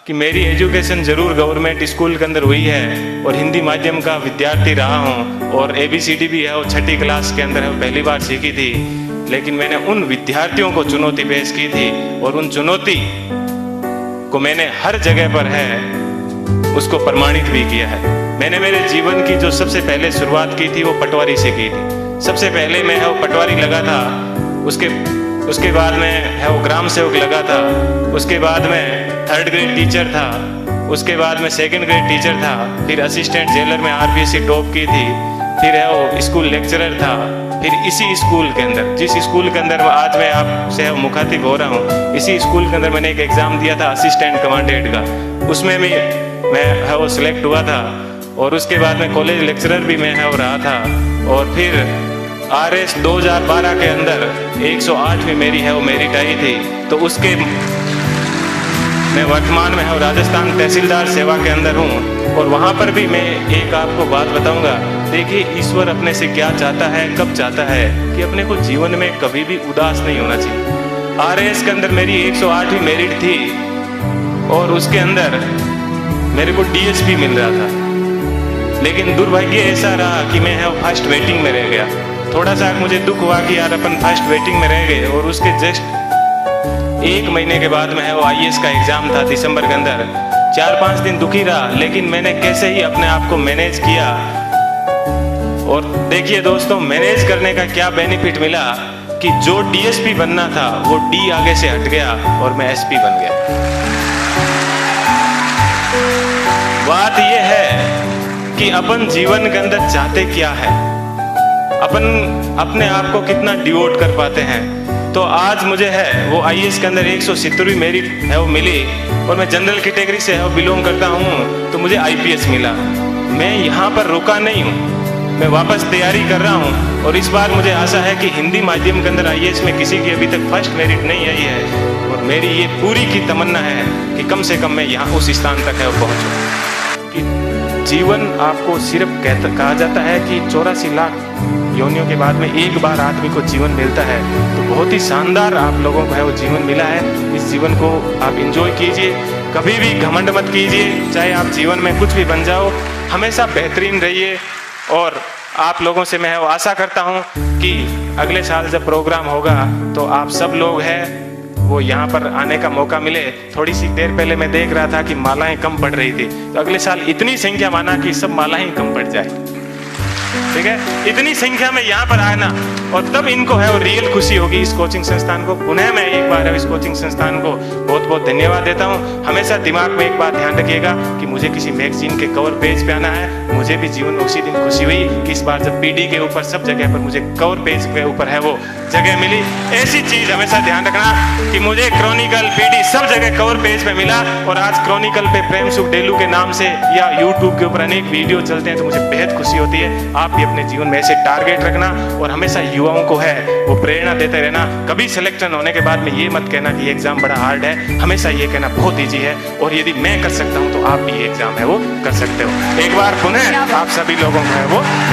कि मेरी एजुकेशन ज़रूर गवर्नमेंट स्कूल के अंदर हुई है और हिंदी माध्यम का विद्यार्थी रहा हूँ और ABCD भी है वो 6ठी क्लास के अंदर है वो पहली बार सीखी थी। लेकिन मैंने उन विद्यार्थियों को चुनौती पेश की थी और उन चुनौती को मैंने हर जगह पर है उसको प्रमाणित भी किया है। मैंने मेरे जीवन की जो सबसे पहले शुरुआत की थी वो पटवारी से की थी। सबसे पहले मैं है वो पटवारी लगा था, उसके बाद में है वो ग्राम सेवक लगा था, उसके बाद में 3rd ग्रेड टीचर था, उसके बाद में 2nd ग्रेड टीचर था, फिर असिस्टेंट जेलर में RPSC टॉप की थी, फिर है वो स्कूल लेक्चरर था, फिर इसी स्कूल के अंदर जिस स्कूल के अंदर आज मैं आपसे मुखातिब हो रहा हूँ, इसी स्कूल के अंदर मैंने एक एग्ज़ाम दिया था असिस्टेंट कमांडेंट का, उसमें भी मैं है वो सिलेक्ट हुआ था। और उसके बाद में कॉलेज लेक्चरर भी मैं है वो रहा था। और फिर RS 2012 के अंदर 108वीं मेरी है वो मेरिट आई थी। तो उसके मैं वर्तमान में है राजस्थान तहसीलदार सेवा के अंदर हूँ। और वहाँ पर भी मैं एक आपको बात बताऊँगा। देखिए ईश्वर अपने से क्या चाहता है, कब चाहता है कि अपने को जीवन में कभी भी उदास नहीं होना चाहिए। RS के अंदर मेरी 108वीं मेरिट थी और उसके अंदर मेरे को DSP मिल रहा था, लेकिन दुर्भाग्य ऐसा रहा कि मैं है फर्स्ट वेटिंग में रह गया। थोड़ा सा मुझे दुख हुआ कि यार अपन फर्स्ट वेटिंग में रह गए। और उसके जस्ट 1 महीने के बाद में है वो IAS का एग्ज़ाम था दिसंबर के अंदर। 4-5 दिन दुखी रहा, लेकिन मैंने कैसे ही अपने आप को मैनेज किया। और देखिए दोस्तों, मैनेज करने का क्या बेनिफिट मिला कि जो DSP बनना था वो D आगे से हट गया और मैं SP बन गया। बात यह है कि अपन जीवन के अंदर चाहते क्या है, अपन अपने आप को कितना डिवोट कर पाते हैं। तो आज मुझे है वो IAS के अंदर 170वीं मेरिट है वो मिली और मैं जनरल कैटेगरी से है वो बिलोंग करता हूँ, तो मुझे IPS मिला। मैं यहाँ पर रुका नहीं हूँ, मैं वापस तैयारी कर रहा हूँ। और इस बार मुझे आशा है कि हिंदी माध्यम के अंदर IAS में किसी की अभी तक फर्स्ट मेरिट नहीं आई है। और मेरी ये पूरी की तमन्ना है कि कम से कम मैं यहाँ उस स्थान तक है वो पहुँचूँ। कि जीवन आपको सिर्फ कहा जाता है कि 84 लाख योनियों के बाद में एक बार आदमी को जीवन मिलता है। तो बहुत ही शानदार आप लोगों को है वो जीवन मिला है। इस जीवन को आप एंजॉय कीजिए, कभी भी घमंड मत कीजिए। चाहे आप जीवन में कुछ भी बन जाओ, हमेशा बेहतरीन रहिए। और आप लोगों से मैं वो आशा करता हूँ कि अगले साल जब प्रोग्राम होगा तो आप सब लोग हैं वो यहाँ पर आने का मौका मिले। थोड़ी सी देर पहले मैं देख रहा था कि मालाएं कम पड़ रही थी, तो अगले साल इतनी संख्या माना कि सब मालाएं कम पड़ जाए, ठीक है। इतनी संख्या में यहाँ पर आना और तब इनको है वो रियल खुशी होगी। इस कोचिंग संस्थान को पुनः मैं एक बार इस कोचिंग संस्थान को बहुत बहुत धन्यवाद देता हूँ। हमेशा दिमाग में एक बात ध्यान रखिएगा कि मुझे किसी मैगजीन के कवर पेज पे आना है। मुझे भी जीवन में उसी दिन खुशी हुई कि इस बार जब PD के ऊपर सब जगह पर मुझे कवर पेज के ऊपर है वो जगह मिली। ऐसी चीज हमेशा ध्यान रखना कि मुझे क्रॉनिकल PD सब जगह कवर पेज पे मिला। और आज क्रॉनिकल पे प्रेम सुख डेलू के नाम से या YouTube के ऊपर अनेक वीडियो चलते हैं, तो मुझे बेहद खुशी होती है। आप भी अपने जीवन में ऐसे टारगेट रखना और हमेशा युवाओं को है वो प्रेरणा देते रहना। कभी सिलेक्शन होने के बाद में ये मत कहना कि एग्जाम बड़ा हार्ड है, हमेशा ये कहना बहुत ईजी है और यदि मैं कर सकता हूँ तो आप भी ये एग्जाम है वो कर सकते हो। एक बार पुनः आप सभी लोगों को है वो